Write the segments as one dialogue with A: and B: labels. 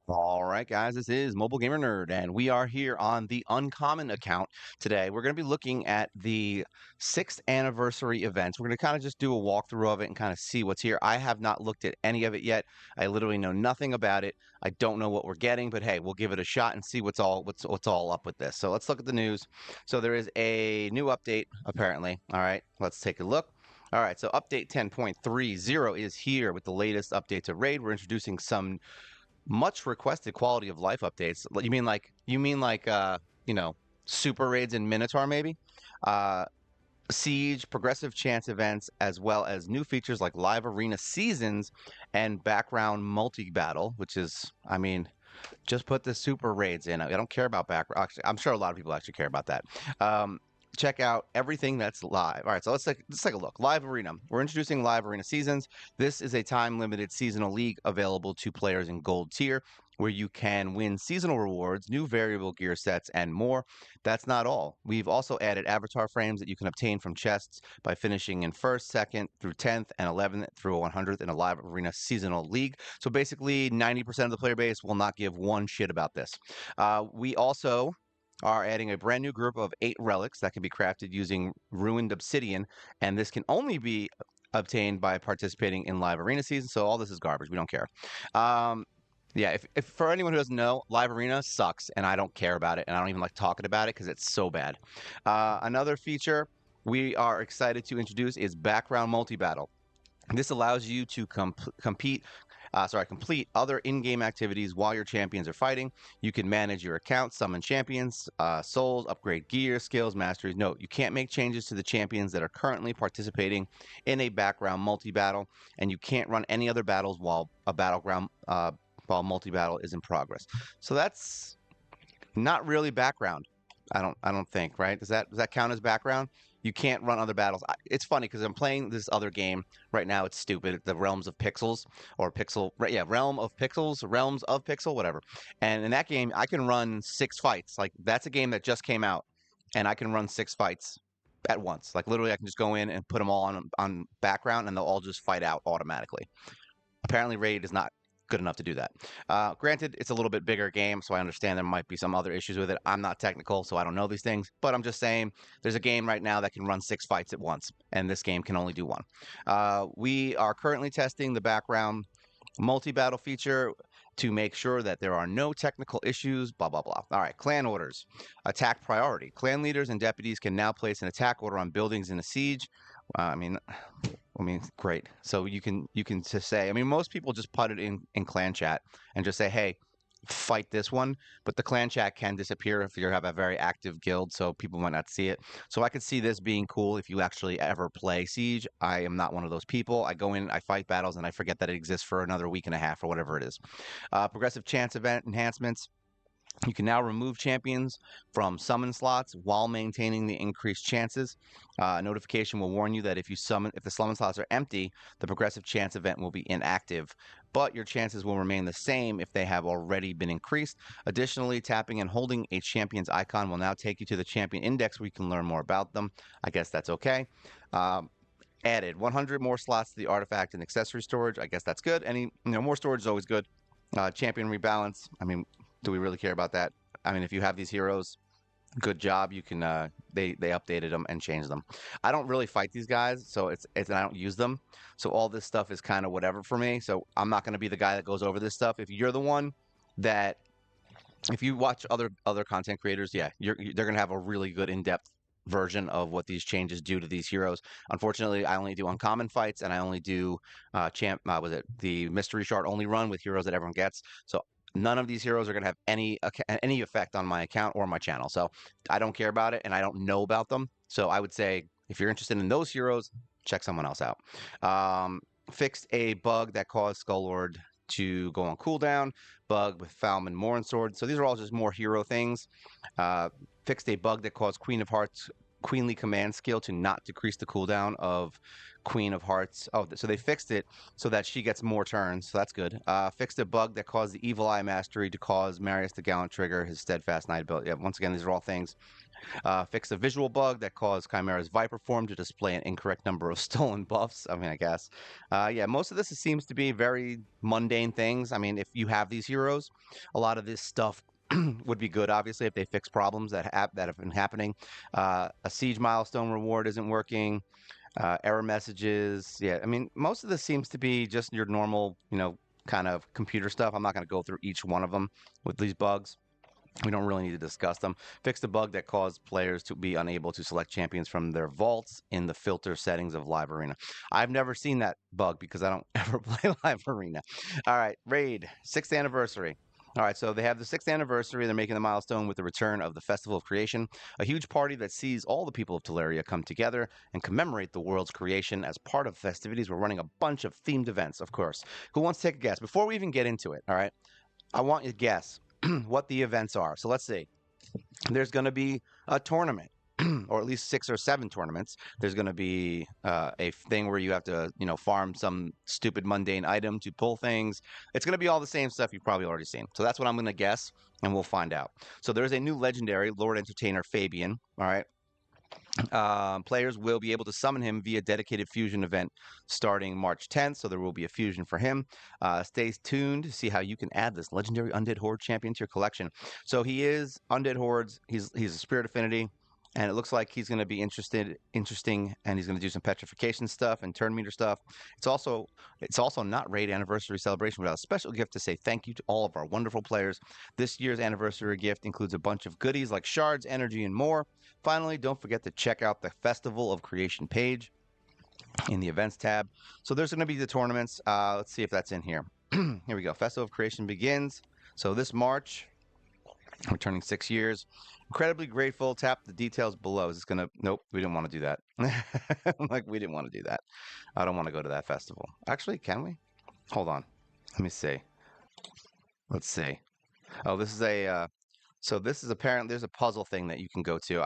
A: All right, guys, this is Mobile Gamer Nerd, and we are here on the Uncommon account today. We're going to be looking at the 6th anniversary events. We're going to kind of just do a walkthrough of it and kind of see what's here. I have not looked at any of it yet. I literally know nothing about it. I don't know what we're getting, but hey, we'll give it a shot and see what's all up with this. So let's look at the news. So there is a new update, apparently. All right, let's take a look. All right, so update 10.30 is here with the latest update to Raid. We're introducing some much requested quality of life updates. You mean like super raids and Minotaur maybe? Uh Siege, progressive chance events, as well as new features like live arena seasons and background multi battle, which is, I mean, just put the super raids in. I don't care about background. Actually, I'm sure a lot of people actually care about that. Um, Check out everything that's live. All right, so let's take a look. Live Arena. We're introducing Live Arena Seasons. This is a time-limited seasonal league available to players in Gold tier, where you can win seasonal rewards, new variable gear sets, and more. That's not all. We've also added avatar frames that you can obtain from chests by finishing in 1st, 2nd, through 10th, and 11th through 100th in a Live Arena Seasonal League. So basically, 90% of the player base will not give one shit about this. We also are adding a brand new group of 8 relics that can be crafted using ruined obsidian, and this can only be obtained by participating in live arena season. So all this is garbage. We don't care. Um, yeah, if for anyone who doesn't know, live arena sucks, and I don't care about it, and I don't even like talking about it because it's so bad. Another feature we are excited to introduce is background multi battle. This allows you to complete other in-game activities while your champions are fighting. You can manage your account, summon champions, souls, upgrade gear, skills, masteries. Note, you can't make changes to the champions that are currently participating in a background multi-battle, and you can't run any other battles while multi-battle is in progress. So that's not really background. I don't think, right? Does that count as background? You can't run other battles. It's funny because I'm playing this other game right now. It's stupid. The Realms of Pixels or Pixel, right? Yeah, Realms of Pixel, whatever. And in that game, I can run 6 fights. Like that's a game that just came out, and I can run 6 fights at once. Like literally, I can just go in and put them all on background, and they'll all just fight out automatically. Apparently, Raid is not good enough to do that. Granted, it's a little bit bigger game, so I understand there might be some other issues with it. I'm not technical, so I don't know these things, but I'm just saying there's a game right now that can run 6 fights at once, and this game can only do one. We are currently testing the background multi-battle feature to make sure that there are no technical issues, blah, blah, blah. All right, clan orders. Attack priority. Clan leaders and deputies can now place an attack order on buildings in a siege. I mean, great. So you can just say. I mean, most people just put it in clan chat and just say, "Hey, fight this one." But the clan chat can disappear if you have a very active guild, so people might not see it. So I could see this being cool if you actually ever play Siege. I am not one of those people. I go in, I fight battles, and I forget that it exists for another week and a half or whatever it is. Progressive chance event enhancements. You can now remove champions from summon slots while maintaining the increased chances. Notification will warn you that if the summon slots are empty, the progressive chance event will be inactive, but your chances will remain the same if they have already been increased. Additionally, tapping and holding a champion's icon will now take you to the champion index where you can learn more about them. I guess that's okay. Um, Added 100 more slots to the artifact and accessory storage. I guess that's good. More storage is always good. Champion rebalance. I mean, do we really care about that? I mean, if you have these heroes, good job. You can they updated them and changed them. I don't really fight these guys, so it's I don't use them. So all this stuff is kind of whatever for me. So I'm not going to be the guy that goes over this stuff. If you're the one that if you watch other content creators, yeah, they're going to have a really good in-depth version of what these changes do to these heroes. Unfortunately, I only do uncommon fights and I only do was it the mystery shard only run with heroes that everyone gets. So none of these heroes are going to have any effect on my account or my channel. So I don't care about it and I don't know about them. So I would say if you're interested in those heroes, check someone else out. Fixed a bug that caused Skullord to go on cooldown. Bug with Falman Morn Sword. So these are all just more hero things. Fixed a bug that caused Queen of Hearts Queenly Command skill to not decrease the cooldown of Queen of Hearts. Oh, so they fixed it so that she gets more turns. So that's good. Fixed a bug that caused the Evil Eye Mastery to cause Marius the Gallant trigger his Steadfast Knight ability. Yeah, once again, these are all things. Fixed a visual bug that caused Chimera's Viper form to display an incorrect number of stolen buffs. I mean, I guess. Yeah, most of this seems to be very mundane things. I mean, if you have these heroes, a lot of this stuff would be good, obviously, if they fix problems that have been happening. A siege milestone reward isn't working. Error messages. Yeah, I mean, most of this seems to be just your normal, kind of computer stuff. I'm not going to go through each one of them with these bugs. We don't really need to discuss them. Fixed a bug that caused players to be unable to select champions from their vaults in the filter settings of Live Arena. I've never seen that bug because I don't ever play Live Arena. All right, Raid, 6th anniversary. All right, so they have the 6th anniversary. They're making the milestone with the return of the Festival of Creation, a huge party that sees all the people of Teleria come together and commemorate the world's creation. As part of the festivities, we're running a bunch of themed events, of course. Who wants to take a guess? Before we even get into it, all right, I want you to guess what the events are. So let's see. There's going to be a tournament, or at least 6 or 7 tournaments. There's going to be a thing where you have to, farm some stupid mundane item to pull things. It's going to be all the same stuff you've probably already seen. So that's what I'm going to guess, and we'll find out. So there's a new legendary, Lord Entertainer Fabian. All right. Players will be able to summon him via dedicated fusion event starting March 10th, so there will be a fusion for him. Stay tuned to see how you can add this legendary Undead Horde champion to your collection. So he is Undead Hordes. He's a Spirit Affinity, and it looks like he's going to be interesting, and he's going to do some petrification stuff and turn meter stuff. It's also not Raid Anniversary Celebration without a special gift to say thank you to all of our wonderful players. This year's anniversary gift includes a bunch of goodies like shards, energy, and more. Finally, don't forget to check out the Festival of Creation page in the events tab. So there's going to be the tournaments. Let's see if that's in here. Here we go. Festival of Creation begins. So this March, we're turning 6 years. Incredibly grateful. Tap the details below. Is this going to... Nope, we didn't want to do that. We didn't want to do that. I don't want to go to that festival. Actually, can we? Hold on. Let me see. Let's see. Oh, this is a... So this is apparently there's a puzzle thing that you can go to.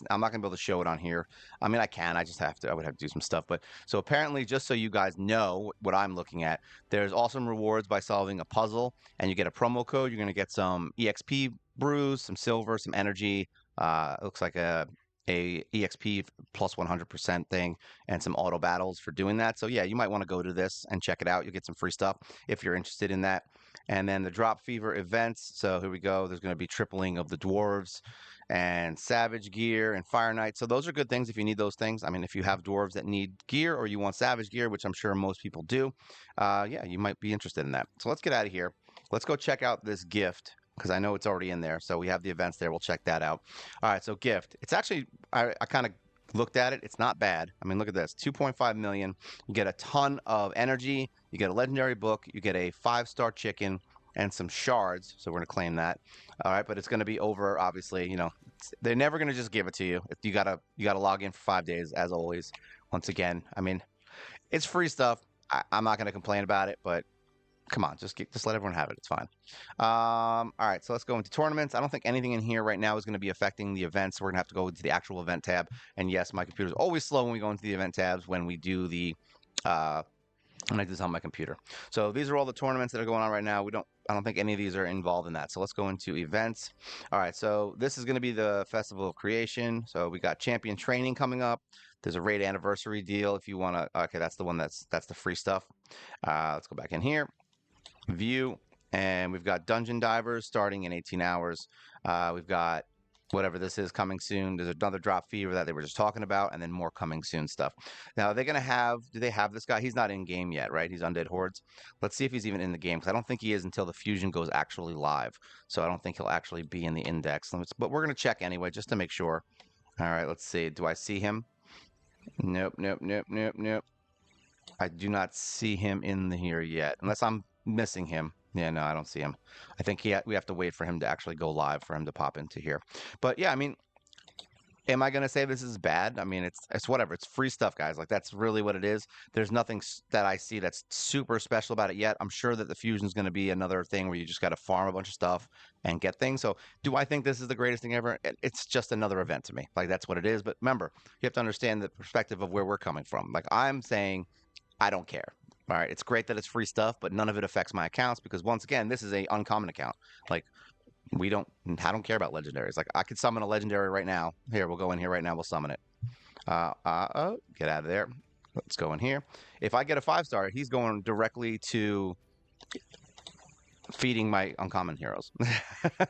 A: I'm not gonna be able to show it on here. I mean, I can. I just have to. I would have to do some stuff. But so apparently, just so you guys know what I'm looking at, there's awesome rewards by solving a puzzle, and you get a promo code. You're gonna get some EXP brews, some silver, some energy. It looks like a EXP plus 100% thing, and some auto battles for doing that. So yeah, you might want to go to this and check it out. You'll get some free stuff if you're interested in that. And then the Drop Fever events. So here we go. There's going to be tripling of the dwarves and savage gear and fire knight. So those are good things if you need those things. I mean, if you have dwarves that need gear or you want savage gear, which I'm sure most people do, yeah, you might be interested in that. So let's get out of here. Let's go check out this gift because I know it's already in there. So we have the events there. We'll check that out. All right. So gift. It's actually, I kind of looked at it. It's not bad. I mean, look at this. 2.5 million. You get a ton of energy. You get a legendary book. You get a 5-star chicken and some shards. So we're going to claim that. All right. But it's going to be over, obviously, they're never going to just give it to you. You gotta log in for 5 days as always. Once again, I mean, it's free stuff. I'm not going to complain about it, but come on, just let everyone have it. It's fine. All right, so let's go into tournaments. I don't think anything in here right now is going to be affecting the events. We're going to have to go into the actual event tab. And yes, my computer is always slow when we go into the event tabs when we do the when I do this on my computer. So these are all the tournaments that are going on right now. I don't think any of these are involved in that. So let's go into events. All right, so this is going to be the Festival of Creation. So we got champion training coming up. There's a Raid Anniversary deal if you want to. Okay, that's the one that's the free stuff. Let's go back in here. View, and we've got Dungeon Divers starting in 18 hours. We've got whatever this is coming soon. There's another Drop Fever that they were just talking about, and then more coming soon stuff. Now, are they going to have, do they have this guy? He's not in game yet, right? He's Undead Hordes. Let's see if he's even in the game, because I don't think he is until the fusion goes actually live. So I don't think he'll actually be in the index. But we're going to check anyway, just to make sure. All right, let's see. Do I see him? Nope, nope, nope, nope, nope. I do not see him in here yet, unless I'm missing him. Yeah, no, I don't see him. I think we have to wait for him to actually go live for him to pop into here. But yeah, I mean, Am I gonna say this is bad? I mean, it's whatever. It's free stuff, guys. Like that's really what it is. There's nothing that I see that's super special about it yet. I'm sure that the fusion's gonna be another thing where you just got to farm a bunch of stuff and get things. So, do I think this is the greatest thing ever? It's just another event to me. Like that's what it is. But remember, you have to understand the perspective of where we're coming from. Like I'm saying, I don't care. All right, it's great that it's free stuff, but none of it affects my accounts because once again, this is a uncommon account. Like we don't I don't care about legendaries. Like I could summon a legendary right now. Here, we'll go in here right now. We'll summon it. Get out of there. Let's go in here. If I get a 5-star, he's going directly to feeding my uncommon heroes.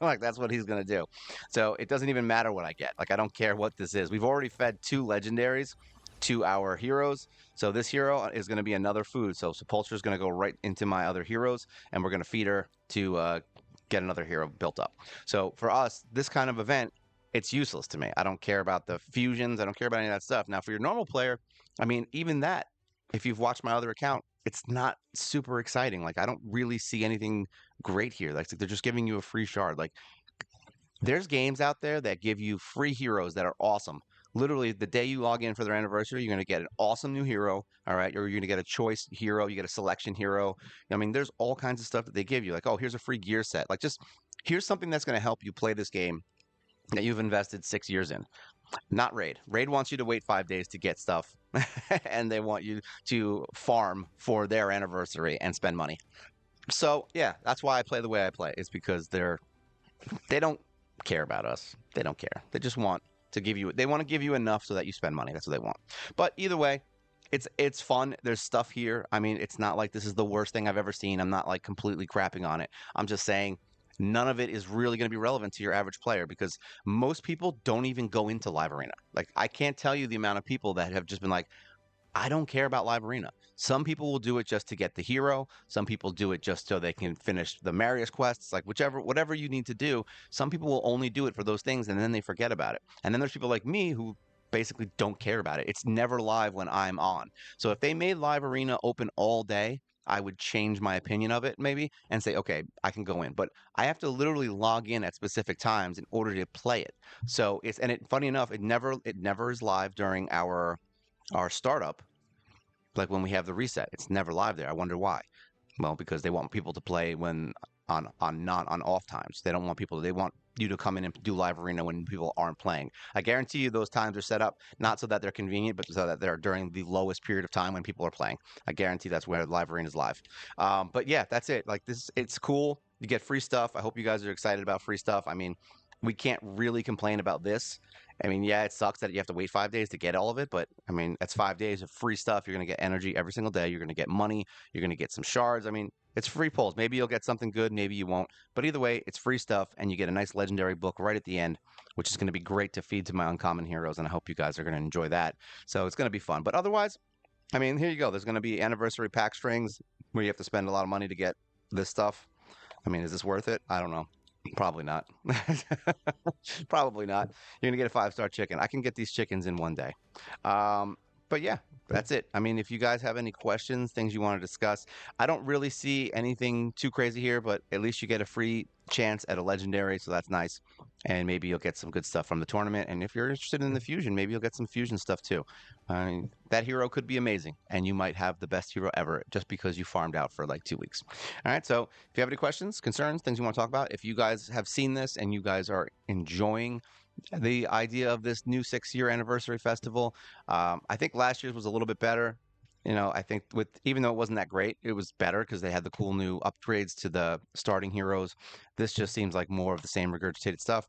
A: Like that's what he's gonna do. So it doesn't even matter what I get. Like I don't care what this is. We've already fed 2 legendaries to our heroes. So this hero is going to be another food. So Sepultura is going to go right into my other heroes, and we're going to feed her to get another hero built up. So for us, this kind of event, it's useless to me. I don't care about the fusions. I don't care about any of that stuff. Now, for your normal player, I mean, even that, if you've watched my other account, it's not super exciting. Like I don't really see anything great here. Like they're just giving you a free shard. Like there's games out there that give you free heroes that are awesome. Literally, the day you log in for their anniversary, you're going to get an awesome new hero, all right? Or you're going to get a choice hero, you get a selection hero. I mean, there's all kinds of stuff that they give you. Like, oh, here's a free gear set. Like, just here's something that's going to help you play this game that you've invested 6 years in. Not Raid. Raid wants you to wait 5 days to get stuff, and they want you to farm for their anniversary and spend money. So, yeah, that's why I play the way I play. It's because they don't care about us. They don't care. They just want to give you. They want to give you enough so that you spend money. That's what they want. But either way, it's fun. There's stuff here. I mean, it's not like this is the worst thing I've ever seen. I'm not like completely crapping on it. I'm just saying none of it is really going to be relevant to your average player because most people don't even go into live arena. Like I can't tell you the amount of people that have just been like, I don't care about Live Arena. Some people will do it just to get the hero. Some people do it just so they can finish the Marius quests. Like whatever you need to do. Some people will only do it for those things and then they forget about it. And then there's people like me who basically don't care about it. It's never live when I'm on. So if they made Live Arena open all day, I would change my opinion of it maybe and say, okay, I can go in. But I have to literally log in at specific times in order to play it. So funny enough, it never is live during our startup, like when we have the reset. It's never live there. I wonder why. Well, because they want people to play when on not on off times. They don't want people. They want you to come in and do live arena when people aren't playing. I guarantee you those times are set up not so that they're convenient, but so that they're during the lowest period of time when people are playing. I guarantee that's where live arena is live. But yeah, that's it. Like this, it's cool. You get free stuff. I hope you guys are excited about free stuff. I mean, we can't really complain about this. I mean, yeah, it sucks that you have to wait 5 days to get all of it, but I mean, that's 5 days of free stuff. You're going to get energy every single day. You're going to get money. You're going to get some shards. I mean, it's free pulls. Maybe you'll get something good. Maybe you won't. But either way, it's free stuff, and you get a nice legendary book right at the end, which is going to be great to feed to my uncommon heroes. And I hope you guys are going to enjoy that. So it's going to be fun. But otherwise, I mean, here you go. There's going to be anniversary pack strings where you have to spend a lot of money to get this stuff. I mean, is this worth it? I don't know. Probably not. Probably not. You're gonna get a 5-star chicken. I can get these chickens in one day. Um, but yeah, that's it. I mean, if you guys have any questions, things you want to discuss, I don't really see anything too crazy here, but at least you get a free chance at a legendary, so that's nice. And maybe you'll get some good stuff from the tournament. And if you're interested in the fusion, maybe you'll get some fusion stuff too. I mean, that hero could be amazing, and you might have the best hero ever just because you farmed out for like 2 weeks. All right. So if you have any questions, concerns, things you want to talk about, if you guys have seen this and you guys are enjoying the idea of this new 6-year anniversary festival, I think last year's was a little bit better. I think with even though it wasn't that great, it was better because they had the cool new upgrades to the starting heroes. This just seems like more of the same regurgitated stuff.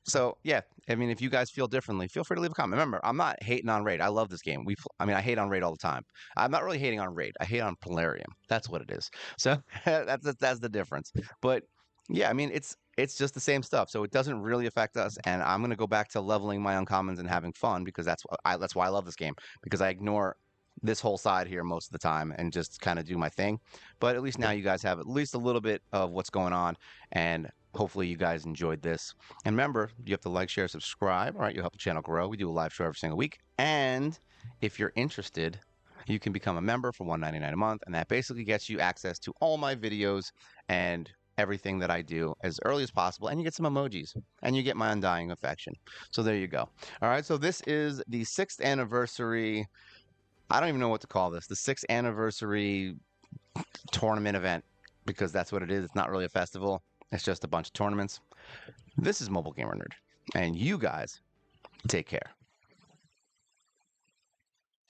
A: So yeah, I mean, if you guys feel differently, feel free to leave a comment. Remember, I'm not hating on Raid. I love this game. I mean, I hate on Raid all the time. I'm not really hating on Raid. I hate on Polarium. That's what it is. So that's the difference. But yeah, I mean, it's just the same stuff. So it doesn't really affect us. And I'm gonna go back to leveling my uncommons and having fun because that's why I love this game, because I ignore this whole side here most of the time and just kind of do my thing. But at least now you guys have at least a little bit of what's going on, and hopefully you guys enjoyed this. And remember, you have to like, share, subscribe. All right, you'll help the channel grow. We do a live show every single week. And if you're interested, you can become a member for $1.99 a month, and that basically gets you access to all my videos and everything that I do as early as possible, and you get some emojis, and you get my undying affection. So there you go. All right, so this is the 6th anniversary. I don't even know what to call this. The 6th anniversary tournament event, because that's what it is. It's not really a festival. It's just a bunch of tournaments. This is Mobile Gamer Nerd, and you guys take care.